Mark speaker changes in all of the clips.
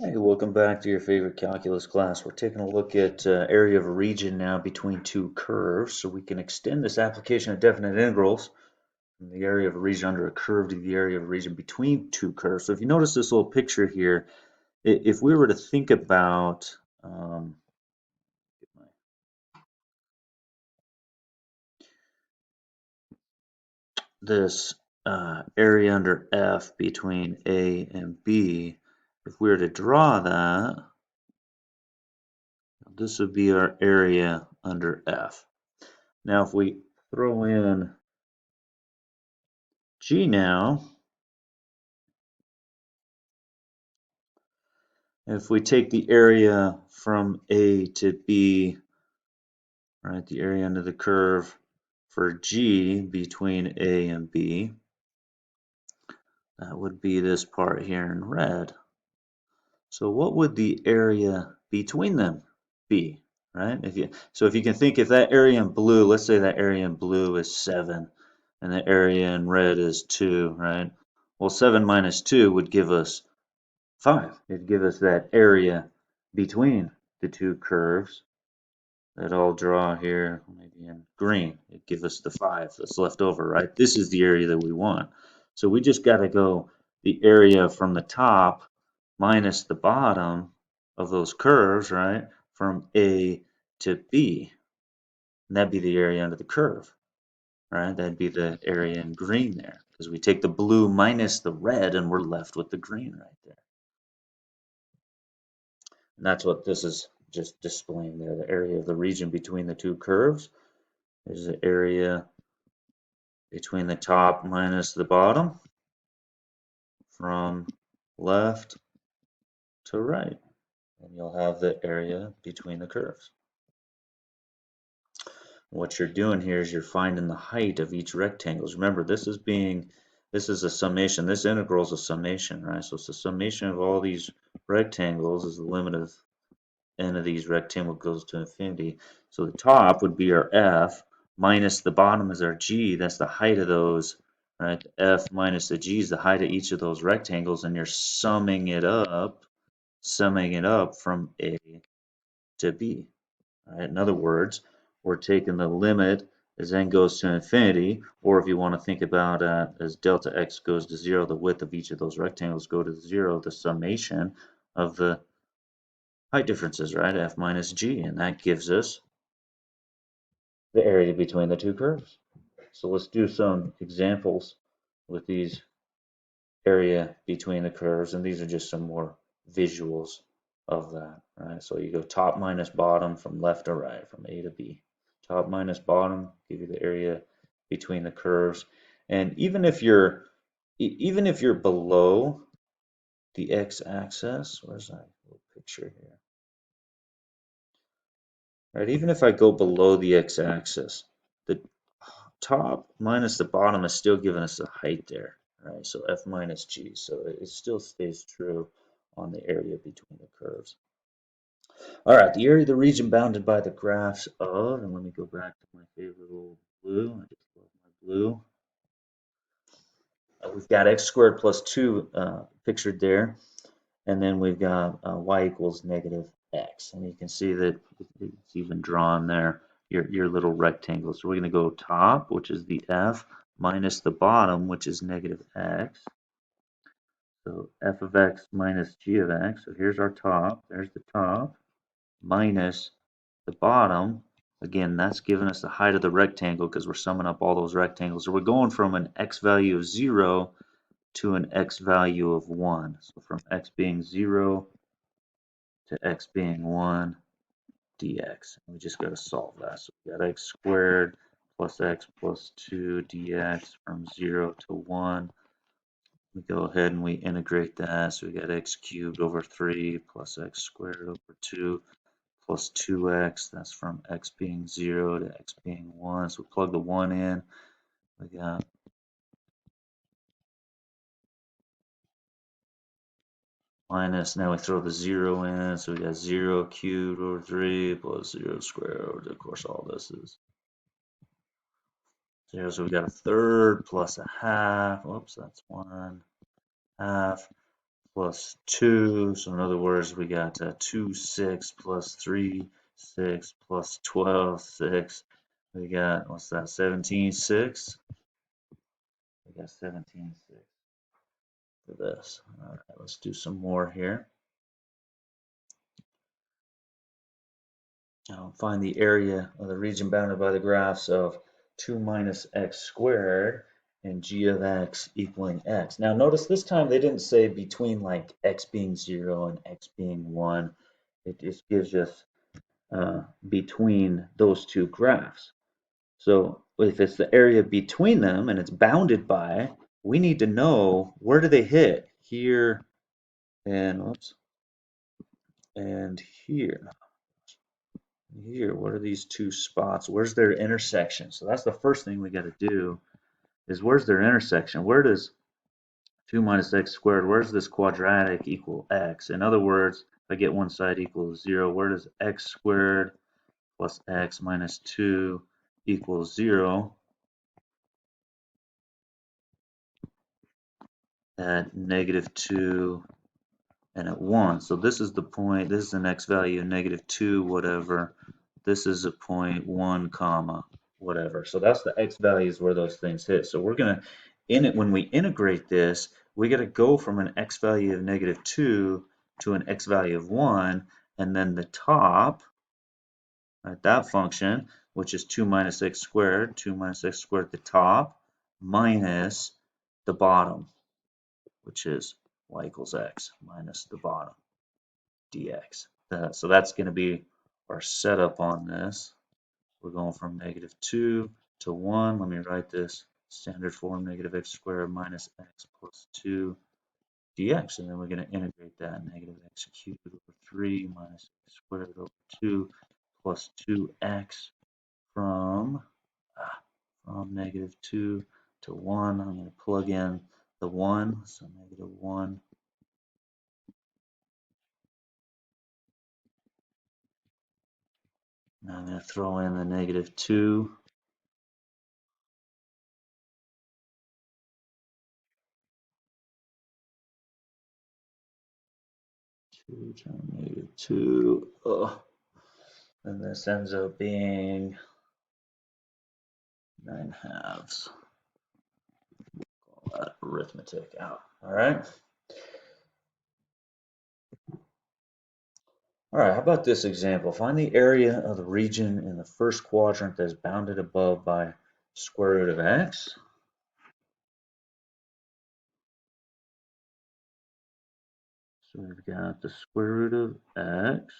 Speaker 1: Hey, welcome back to your favorite calculus class. We're taking a look at area of a region now between two curves, so we can extend this application of definite integrals from the area of a region under a curve to the area of a region between two curves. So if you notice this little picture here, if we were to think about this area under F between A and B, if we were to draw that, this would be our area under F. Now, if we throw in G now, if we take the area from A to B, right, the area under the curve for G between A and B, that would be this part here in red. So what would the area between them be, right? If you can think, if that area in blue, let's say that area in blue is 7 and the area in red is 2, right? Well, 7 minus 2 would give us 5. It'd give us that area between the two curves that I'll draw here, maybe in green. It'd give us the 5 that's left over, right? This is the area that we want. So we just got to go the area from the top minus the bottom of those curves, right? From A to B. And that'd be the area under the curve, right? That'd be the area in green there. Because we take the blue minus the red and we're left with the green right there. And that's what this is just displaying there. The area of the region between the two curves is the area between the top minus the bottom from left to right. And you'll have the area between the curves. What you're doing here is you're finding the height of each rectangle. Remember, this is a summation. This integral is a summation, right? So it's the summation of all these rectangles is the limit of n of these rectangle goes to infinity. So the top would be our f minus the bottom is our g. That's the height of those, right? F minus the g is the height of each of those rectangles, and you're summing it up from A to B. Right? In other words, we're taking the limit as n goes to infinity, or if you want to think about as delta x goes to 0, the width of each of those rectangles go to 0, the summation of the height differences, right? F minus g, and that gives us the area between the two curves. So let's do some examples with these area between the curves, and these are just some more visuals of that, right? So you go top minus bottom from left to right, from A to B. Top minus bottom give you the area between the curves. And even if you're below the x-axis, where's that little picture here? Right, even if I go below the x-axis, the top minus the bottom is still giving us the height there, right? So f minus g, so it still stays true on the area between the curves. All right, the area of the region bounded by the graphs of, and let me go back to my favorite old blue. I just love my blue. We've got x squared plus 2 pictured there, and then we've got y equals negative x. And you can see that it's even drawn there, your little rectangles. So we're going to go top, which is the f, minus the bottom, which is negative x. So f of x minus g of x. So here's our top. There's the top. Minus the bottom. Again, that's giving us the height of the rectangle because we're summing up all those rectangles. So we're going from an x value of 0 to an x value of 1. So from x being 0 to x being 1 dx. We just got to solve that. So we got x squared plus x plus 2 dx from 0 to 1. We go ahead and we integrate that. So we got x cubed over 3 plus x squared over 2 plus 2x. That's from x being 0 to x being 1. So we plug the 1 in. We got minus, now we throw the 0 in. So we got 0 cubed over 3 plus 0 squared over, of course, all this is 0. So we got a third plus a half. Oops, that's 1 half plus 2. So in other words, we got 2, 6 plus 3, 6 plus 12, 6. We got, what's that, 17, 6? We got 17, 6 for this. All right, let's do some more here. Find the area of the region bounded by the graphs of 2 minus x squared and g of x equaling x. Now notice this time they didn't say between like x being 0 and x being 1. It just gives us between those two graphs. So if it's the area between them and it's bounded by, we need to know where do they hit? Here and, oops, and here. Here, what are these two spots? Where's their intersection? So that's the first thing we got to do is where's their intersection? Where does 2 minus x squared, where's this quadratic equal x? In other words, if I get one side equals 0, where does x squared plus x minus 2 equals 0? At -2 and at 1. So this is the point, this is an x value, -2, whatever. This is a point 1, comma, whatever. So that's the x values where those things hit. So we're going to, in it, when we integrate this, we got to go from an x value of -2 to an x value of 1, and then the top, right, that function, which is 2 minus x squared, 2 minus x squared at the top, minus the bottom, which is y equals x minus the bottom dx. So that's going to be our setup on this. We're going from -2 to 1. Let me write this standard form, -x squared minus x plus 2 dx. And then we're going to integrate that, -x cubed over 3 minus x squared over 2 plus 2x from -2 to 1. I'm going to plug in the 1, so -1. Now I'm going to throw in the -2. 2 times -2. And this ends up being 9/2. Call that arithmetic out. All right. All right, how about this example? Find the area of the region in the first quadrant that is bounded above by square root of x. So we've got the square root of x.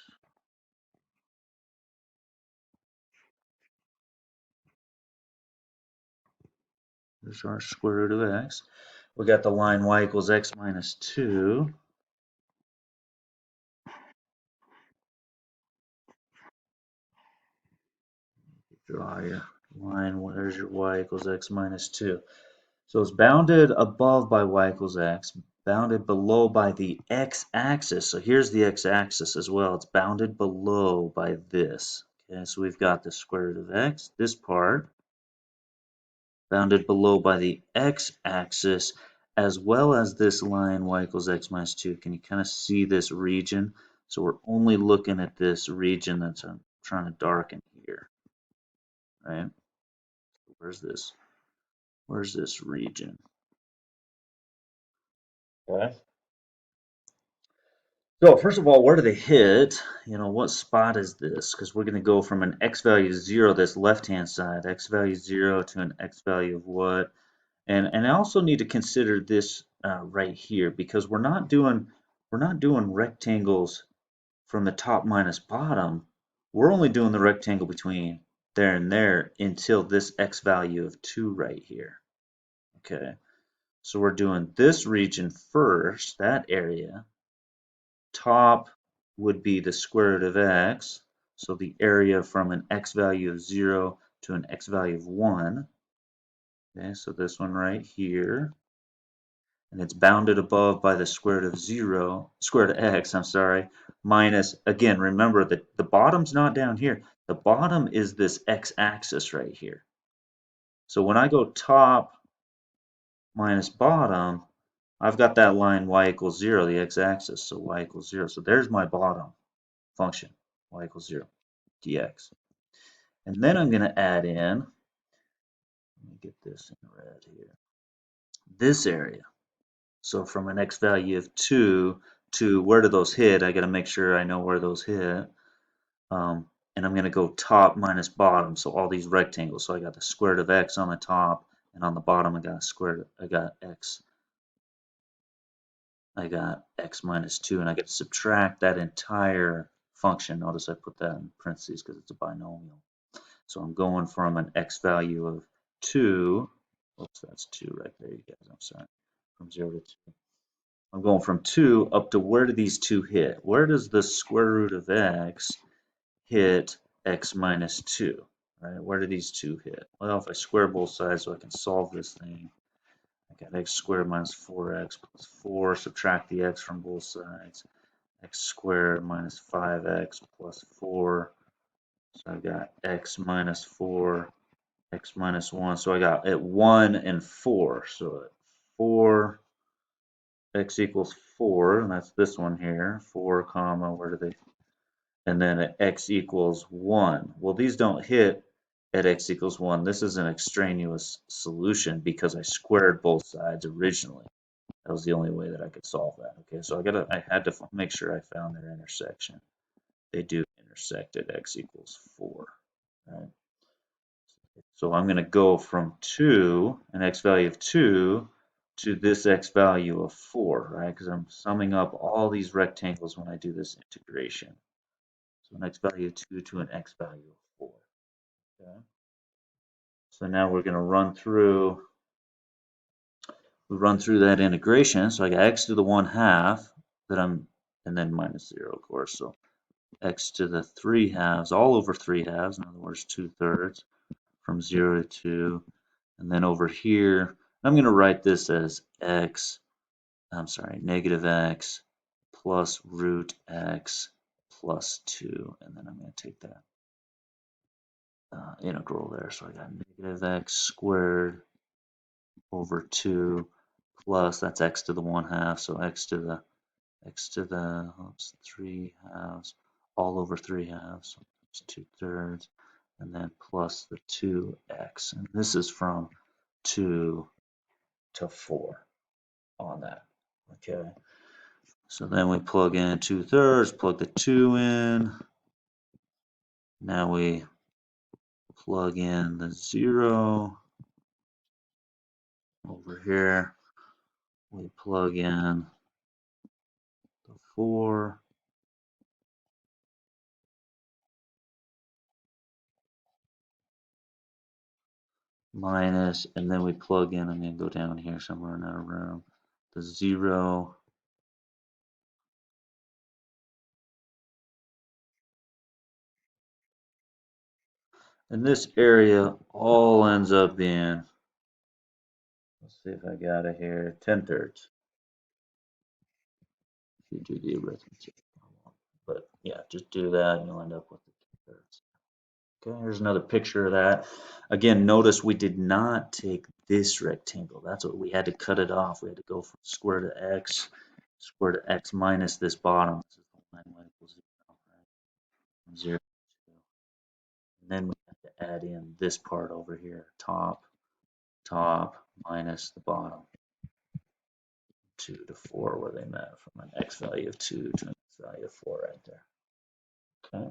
Speaker 1: There's our square root of x. We got the line y equals x minus 2. Draw your line, there's your y equals x minus 2. So it's bounded above by y equals x, bounded below by the x-axis. So here's the x-axis as well. It's bounded below by this. Okay, so we've got the square root of x, this part, bounded below by the x-axis, as well as this line y equals x minus 2. Can you kind of see this region? So we're only looking at this region that's I'm trying to darken here, right? Where's this? Where's this region? Okay. So first of all, where do they hit? You know, what spot is this? Because we're going to go from an x value of 0, this left-hand side, x value 0 to an x value of what? And I also need to consider this right here because we're not doing rectangles from the top minus bottom. We're only doing the rectangle between there and there until this x value of 2 right here. Okay, so we're doing this region first, that area. Top would be the square root of x, so the area from an x value of 0 to an x value of 1. Okay, so this one right here. And it's bounded above by the square root of 0, square root of x, I'm sorry, minus, again, remember that the bottom's not down here. The bottom is this x-axis right here. So when I go top minus bottom, I've got that line y equals 0, the x-axis, so y equals 0. So there's my bottom function, y equals 0, dx. And then I'm going to add in, let me get this in red here, this area. So from an x value of 2 to where do those hit, I got to make sure I know where those hit. And I'm going to go top minus bottom, so all these rectangles. So I got the square root of x on the top, and on the bottom I got x minus 2, and I get to subtract that entire function. Notice I put that in parentheses because it's a binomial. So I'm going from an x value of 2, oops, that's 2 right there, you guys, I'm sorry, from 0 to 2. I'm going from 2 up to where do these two hit? Where does the square root of x hit x minus 2? Right? Where do these two hit? Well, if I square both sides so I can solve this thing, I got x squared minus 4x plus 4, subtract the x from both sides, x squared minus 5x plus 4, so I got x minus 4, x minus 1, so I got at 1 and 4, so at 4, x equals 4, and that's this one here, 4 comma, where do they, and then at x equals 1. Well, these don't hit at x equals 1. This is an extraneous solution because I squared both sides originally. That was the only way that I could solve that. Okay, so I had to make sure I found their intersection. They do intersect at x equals 4. Right? So I'm going to go from 2, an x value of 2, to this x value of 4, right? Because I'm summing up all these rectangles when I do this integration. So an x value of 2 to an x value of 4. Okay. So now we're going to run through that integration. So I got x to the 1/2 that and then minus 0, of course. So x to the 3/2, all over 3/2, in other words, 2/3, from 0 to 2. And then over here, I'm going to write this as negative x plus root x plus 2. And then I'm going to take that integral there. So I got negative x squared over 2 plus, that's x to the 1/2, so x to the 3/2, all over 3/2, so it's 2/3, and then plus the 2x, and this is from 2 to 4 on that. Okay, so then we plug in 2/3, plug the 2 in. Now we plug in the 0 over here. We plug in the 4. Minus, and then we plug in, I'm going to go down here somewhere in our room, the 0. And this area all ends up being, let's see if I got it here, 10/3. If you do the arithmetic. But yeah, just do that and you'll end up with the 10/3. Okay, here's another picture of that. Again, notice we did not take this rectangle. That's what we had to cut it off. We had to go from square root of x, square root of x minus this bottom. This is the line y equals 0, right? From 0 to 2. And then we have to add in this part over here, top minus the bottom, 2 to 4, where they met from an x value of 2 to an x value of 4 right there. Okay.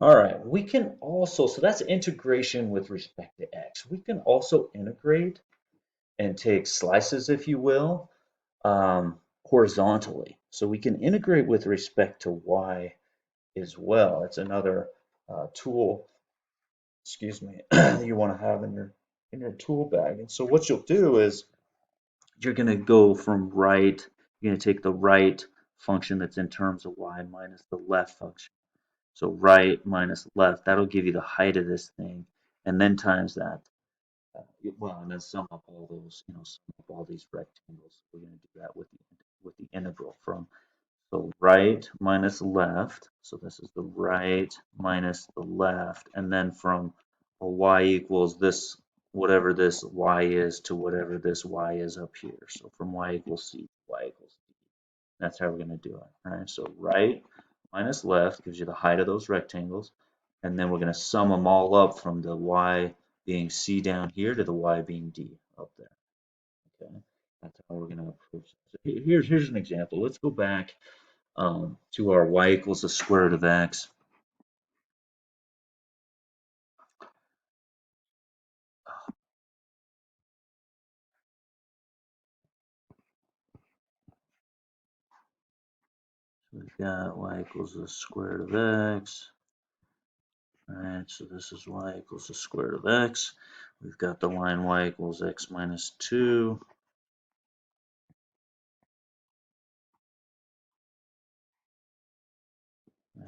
Speaker 1: All right, we can also, so that's integration with respect to x. We can also integrate and take slices, if you will, horizontally. So we can integrate with respect to y as well. It's another tool, excuse me, you want to have in your tool bag. And so what you'll do is you're going to go from right, you're going to take the right function that's in terms of y minus the left function. So right minus left, that'll give you the height of this thing, and then times that. And then sum up all those, sum up all these rectangles. We're going to do that with the integral from, so right minus left. So this is the right minus the left, and then from y equals this whatever this y is to whatever this y is up here. So from y equals c to y equals d. That's how we're going to do it. All right. So right minus left gives you the height of those rectangles. And then we're going to sum them all up from the y being c down here to the y being d up there. Okay. That's how we're going to approach it. So here's an example. Let's go back to our y equals the square root of x. We've got y equals the square root of x. All right, so this is y equals the square root of x. We've got the line y equals x minus 2.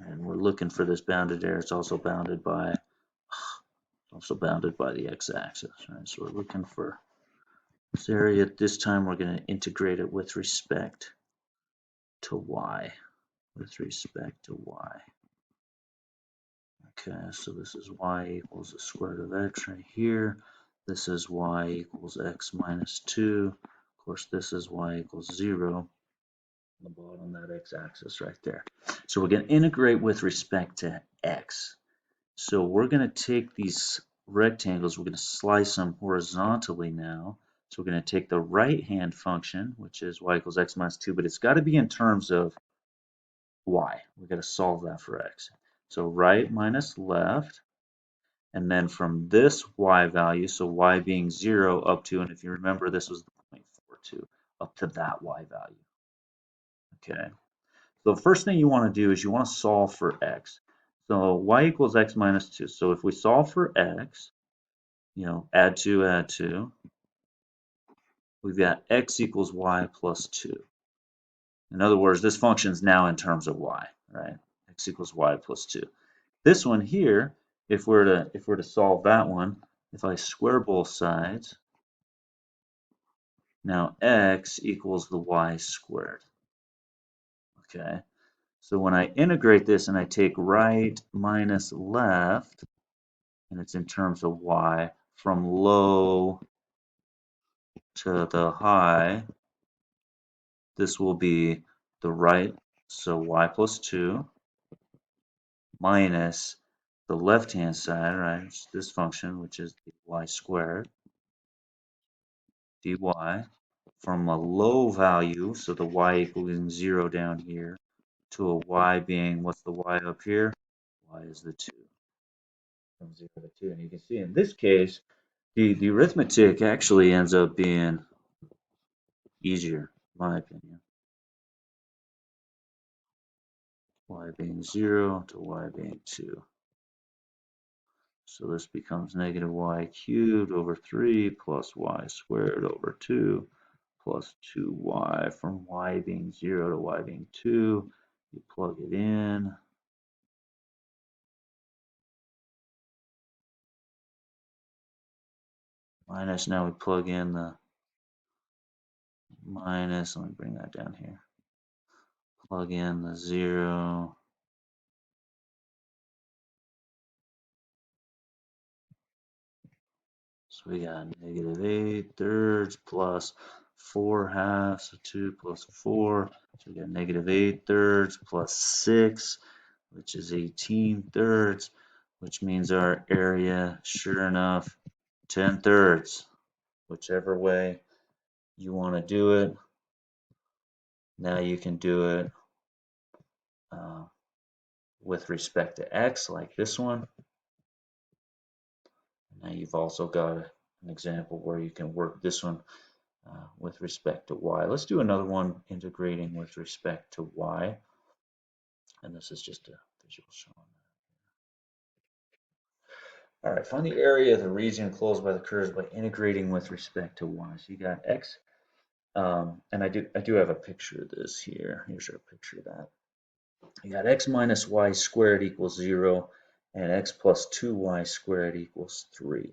Speaker 1: And we're looking for this bounded area. It's also bounded by the x-axis. Right? So we're looking for this area. This time we're going to integrate it with respect to y. With respect to y. Okay, so this is y equals the square root of x right here. This is y equals x minus 2. Of course, this is y equals 0 on the bottom, that x-axis right there. So we're going to integrate with respect to x. So we're going to take these rectangles, we're going to slice them horizontally now. So we're going to take the right-hand function, which is y equals x minus 2, but it's got to be in terms of y. We've got to solve that for x. So right minus left, and then from this y value, so y being 0 up to, and if you remember, this was the 0.42, up to that y value. Okay. So the first thing you want to do is you want to solve for x. So y equals x minus 2. So if we solve for x, add 2, we've got x equals y plus 2. In other words, this function is now in terms of y, right? X equals y plus 2. This one here, if we're to solve that one, if I square both sides, now x equals the y squared. Okay, so when I integrate this and I take right minus left, and it's in terms of y, from low to the high, this will be the right, so y plus 2, minus the left-hand side, right, it's this function, which is y squared, dy, from a low value, so the y equaling 0 down here, to a y being, what's the y up here? Y is the 2, from 0 to 2. And you can see in this case, the arithmetic actually ends up being easier, in my opinion. Y being 0 to y being 2. So this becomes negative y cubed over 3 plus y squared over 2 plus 2y. From y being 0 to y being 2, you plug it in. Minus, now we plug in the minus, let me bring that down here. Plug in the 0. So we got negative 8 thirds plus 4 halves, so 2 plus 4. So we got negative 8 thirds plus 6, which is 18 thirds, which means our area, sure enough, 10 thirds. Whichever way you want to do it. Now you can do it with respect to x, like this one. Now you've also got an example where you can work this one with respect to y. Let's do another one integrating with respect to y. And this is just a visual showing. All right, find the area of the region closed by the curves by integrating with respect to y. So you got x, and I do have a picture of this here. Here's our picture of that. You got x minus y squared equals 0, and x plus 2y squared equals 3.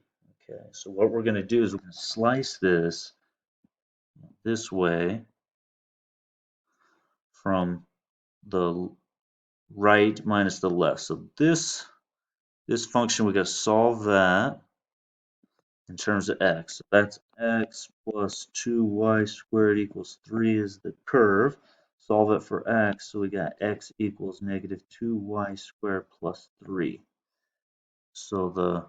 Speaker 1: Okay, so what we're going to do is we're going to slice this way from the right minus the left. So this function, we got to solve that. in terms of x. So that's x plus 2y squared equals 3 is the curve. Solve it for x, so we got x equals negative 2y squared plus 3. So the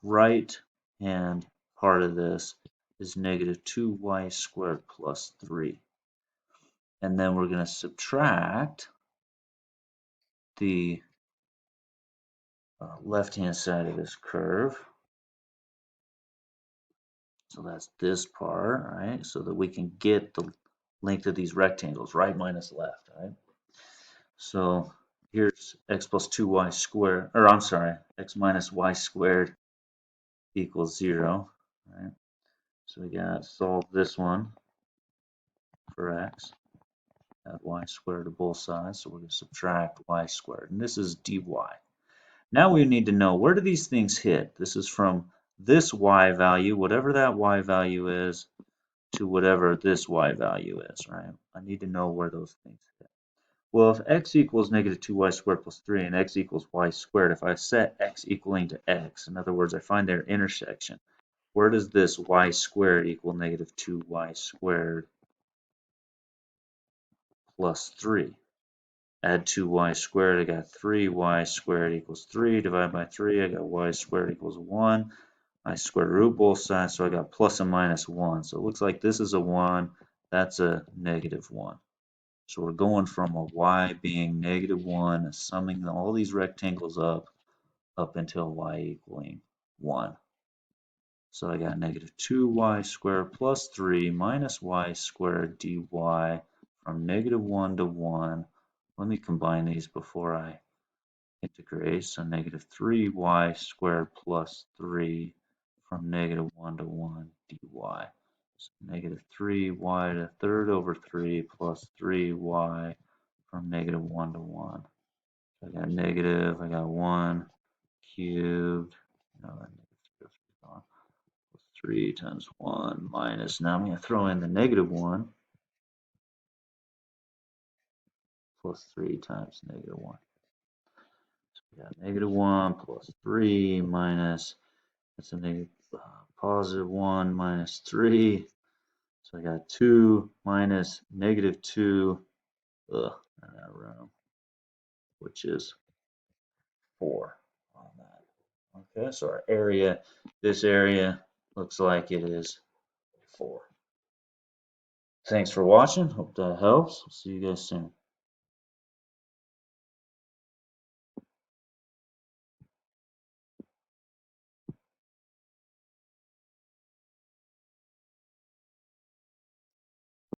Speaker 1: right hand part of this is negative 2y squared plus 3. And then we're going to subtract the left-hand side of this curve. So that's this part, right? So that we can get the length of these rectangles, right minus left, right? So here's x plus 2y squared, or I'm sorry, x minus y squared equals 0, right? So we got to solve this one for x. Add y squared to both sides, so we're going to subtract y squared, and this is dy. Now we need to know, where do these things hit? This is from this y value, whatever that y value is, to whatever this y value is, right? I need to know where those things hit. Well, if x equals negative 2y squared plus 3 and x equals y squared, if I set x equaling to x, in other words, I find their intersection, where does this y squared equal negative 2y squared plus 3? Add 2y squared, I got 3y squared equals 3. Divide by 3, I got y squared equals 1. I square root both sides, so I got plus and minus 1. So it looks like this is a 1, that's a negative 1. So we're going from a y being negative 1, summing all these rectangles up until y equaling 1. So I got negative 2y squared plus 3 minus y squared dy from negative 1 to 1. Let me combine these before I integrate. So negative 3y squared plus 3 from negative 1 to 1 dy. So negative 3y to the third over 3 plus 3y from negative 1 to 1. So I got negative, I got 1 cubed, no, that negative 3 times 1 minus, now I'm going to throw in the negative 1 plus 3 times negative 1. So we got negative 1 plus 3 minus, that's a negative positive 1 minus 3. So I got 2 minus negative 2 in that room, which is 4 on that. Okay, so our area, this area looks like it is 4. Thanks for watching. Hope that helps. See you guys soon.